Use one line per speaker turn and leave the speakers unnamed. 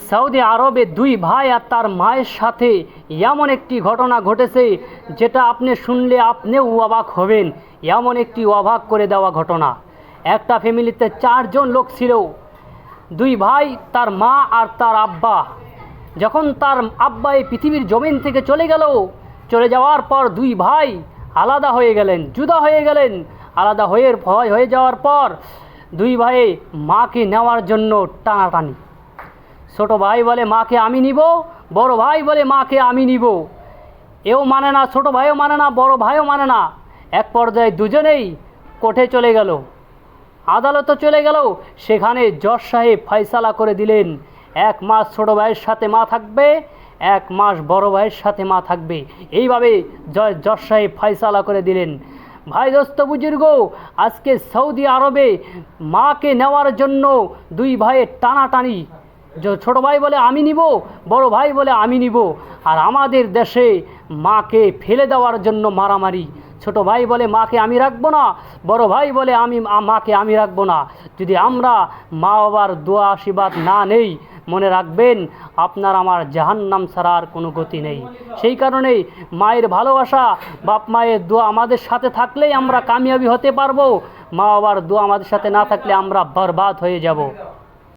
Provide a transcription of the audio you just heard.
Saudi আরবে দুই ভাই আর তার মায়ের সাথে এমন একটি ঘটনা ঘটেছে যেটা আপনি শুনলে আপনিও অবাক হবেন। এমন একটি অবাক করে দেওয়া ঘটনা। একটা ফ্যামিলিতে 4 জন লোক ছিল। দুই ভাই, তার মা আর তার আব্বা। যখন তার আব্বা এই পৃথিবীর জমিন থেকে চলে যাওয়ার পর দুই ভাই আলাদা হয়ে গেলেন, জুদা হয়ে গেলেন। আলাদা হয়ে যাওয়ার পর দুই ভাই মাকে নেওয়ার জন্য টানাটানি। ছোট ভাই বলে মাকে আমি নিব, বড় ভাই বলে মাকে আমি নিব। এও মানে না, ছোট ভাইও মানে না, বড় ভাইও মানে না। এক পর্যায়ে দুজনেই কোর্টে চলে গেল, আদালতে চলে গেল। সেখানে জজ সাহেব ফয়সালা করে দিলেন, 1 মাস ছোট ভাইয়ের সাথে মা থাকবে, 1 মাস বড় ভাইয়ের সাথে মা থাকবে। এইভাবে জজ সাহেব ফয়সালা করে দিলেন। ভাই দোস্ত বুজুর্গ, আজকে সৌদি আরবে মাকে নেওয়ার জন্য দুই ভাইয়ের টানাটানি। ছোট ভাই বলে আমি নিব, বড় ভাই বলে আমি নিব। আর আমাদের দেশে মাকে ফেলে দেওয়ার জন্য মারামারি। ছোট ভাই বলে মাকে আমি রাখবো না, বড় ভাই বলে মাকে আমি রাখবো না। যদি আমরা মা বাবার দোয়া আশীর্বাদ না নেই, মনে রাখবেন আপনার আমার জাহান্নাম ছাড়া আর কোনো গতি নেই। সেই কারণেই মায়ের ভালোবাসা, বাপ মায়ের দোয়া আমাদের সাথে থাকলেই আমরা কামিয়াবি হতে পারবো। মা বাবার দোয়া আমাদের সাথে না থাকলে আমরা বরবাদ হয়ে যাব।